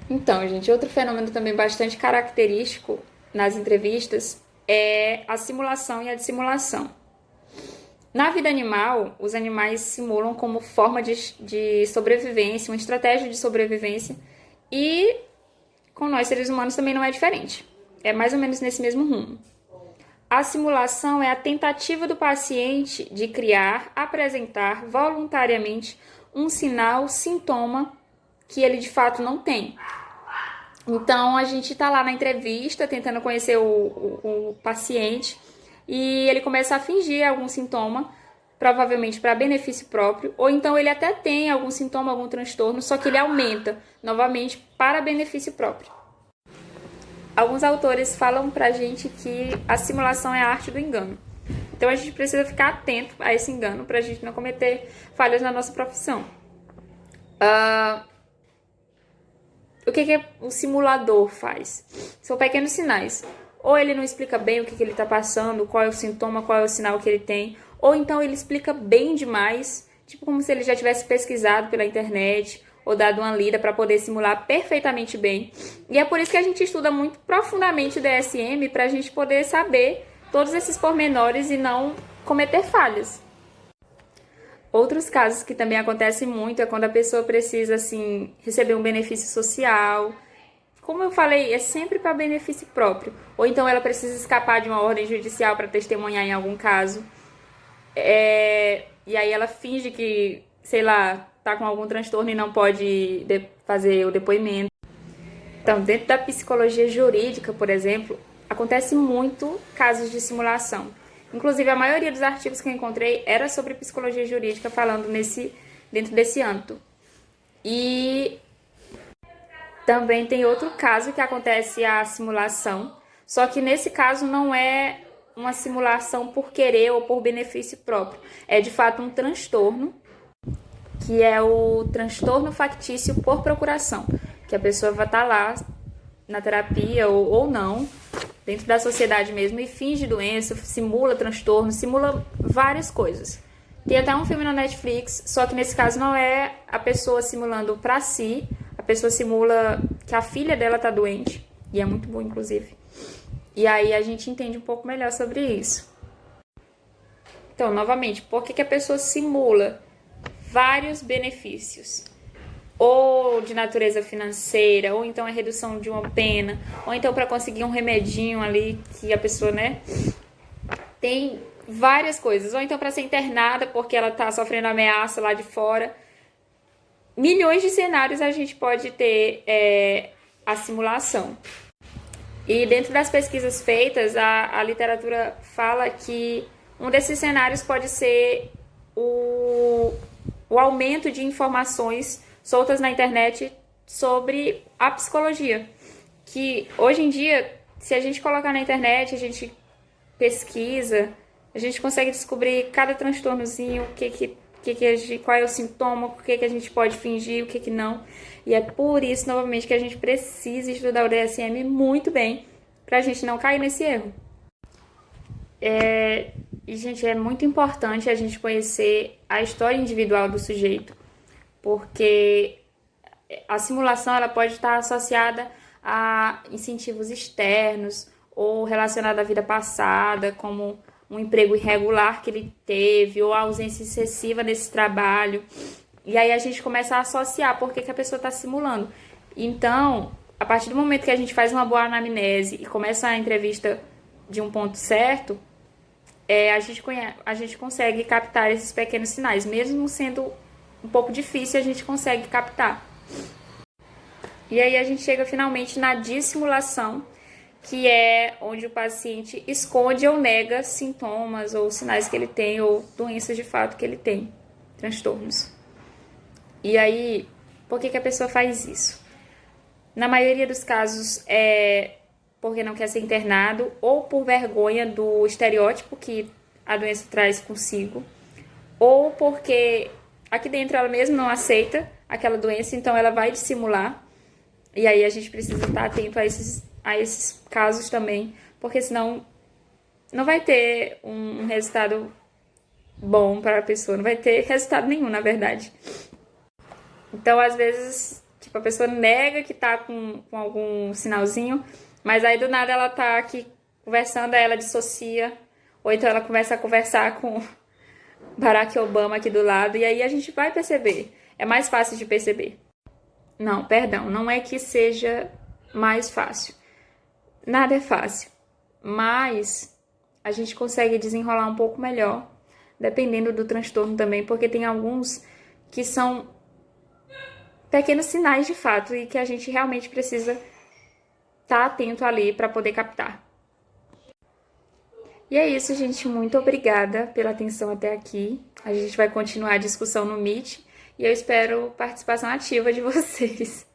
Então, gente, outro fenômeno também bastante característico nas entrevistas é a simulação e a dissimulação. Na vida animal, os animais simulam como forma de sobrevivência, uma estratégia de sobrevivência, e com nós seres humanos também não é diferente. É mais ou menos nesse mesmo rumo. A simulação é a tentativa do paciente de criar, apresentar voluntariamente um sinal, sintoma que ele de fato não tem. Então, a gente está lá na entrevista, tentando conhecer o paciente, e ele começa a fingir algum sintoma, provavelmente para benefício próprio, ou então ele até tem algum sintoma, algum transtorno, só que ele aumenta novamente para benefício próprio. Alguns autores falam pra gente que a simulação é a arte do engano. Então a gente precisa ficar atento a esse engano pra gente não cometer falhas na nossa profissão. O que o simulador faz? São pequenos sinais. Ou ele não explica bem o que ele está passando, qual é o sintoma, qual é o sinal que ele tem, ou então ele explica bem demais, tipo como se ele já tivesse pesquisado pela internet ou dado uma lida para poder simular perfeitamente bem. E é por isso que a gente estuda muito profundamente o DSM, para a gente poder saber todos esses pormenores e não cometer falhas. Outros casos que também acontecem muito é quando a pessoa precisa, assim, receber um benefício social. Como eu falei, é sempre para benefício próprio. Ou então ela precisa escapar de uma ordem judicial para testemunhar em algum caso. E aí ela finge que, sei lá, tá com algum transtorno e não pode fazer o depoimento. Então, dentro da psicologia jurídica, por exemplo, acontece muito casos de simulação. Inclusive, a maioria dos artigos que eu encontrei era sobre psicologia jurídica, falando dentro desse âmbito. E também tem outro caso que acontece a simulação, só que nesse caso não é uma simulação por querer ou por benefício próprio. É de fato um transtorno, que é o transtorno factício por procuração, que a pessoa vai estar lá na terapia ou não, dentro da sociedade mesmo, e finge doença, simula transtorno, simula várias coisas. Tem até um filme na Netflix, só que nesse caso não é a pessoa simulando pra si, a pessoa simula que a filha dela tá doente, e é muito bom, inclusive. E aí a gente entende um pouco melhor sobre isso. Então, novamente, por que a pessoa simula vários benefícios? Ou de natureza financeira, ou então a redução de uma pena, ou então para conseguir um remedinho ali que a pessoa, né, tem várias coisas, ou então para ser internada porque ela tá sofrendo ameaça lá de fora. Milhões de cenários a gente pode ter a simulação. E dentro das pesquisas feitas, a literatura fala que um desses cenários pode ser o aumento de informações soltas na internet sobre a psicologia. Que hoje em dia, se a gente colocar na internet, a gente pesquisa, a gente consegue descobrir cada transtornozinho, qual é o sintoma, o que a gente pode fingir, o que não. E é por isso, novamente, que a gente precisa estudar o DSM muito bem, pra gente não cair nesse erro. E, gente, é muito importante a gente conhecer a história individual do sujeito, porque a simulação ela pode estar associada a incentivos externos ou relacionada à vida passada, como um emprego irregular que ele teve ou a ausência excessiva nesse trabalho. E aí a gente começa a associar por que a pessoa está simulando. Então, a partir do momento que a gente faz uma boa anamnese e começa a entrevista de um ponto certo, a gente consegue captar esses pequenos sinais. Mesmo sendo um pouco difícil, a gente consegue captar. E aí a gente chega finalmente na dissimulação, que é onde o paciente esconde ou nega sintomas ou sinais que ele tem ou doenças de fato que ele tem, transtornos. E aí, por que a pessoa faz isso? Na maioria dos casos é porque não quer ser internado ou por vergonha do estereótipo que a doença traz consigo, ou porque aqui dentro ela mesma não aceita aquela doença, então ela vai dissimular. E aí a gente precisa estar atento a esses casos também, porque senão não vai ter um resultado bom para a pessoa, não vai ter resultado nenhum, na verdade. Então, às vezes, Tipo, a pessoa nega que tá com algum sinalzinho, mas aí do nada ela tá aqui conversando, aí ela dissocia, ou então ela começa a conversar com Barack Obama aqui do lado, e aí a gente vai perceber. É mais fácil de perceber. Não, perdão, não é que seja mais fácil. Nada é fácil, mas a gente consegue desenrolar um pouco melhor, dependendo do transtorno também, porque tem alguns que são pequenos sinais de fato e que a gente realmente precisa estar atento ali para poder captar. E é isso, gente. Muito obrigada pela atenção até aqui. A gente vai continuar a discussão no Meet e eu espero participação ativa de vocês.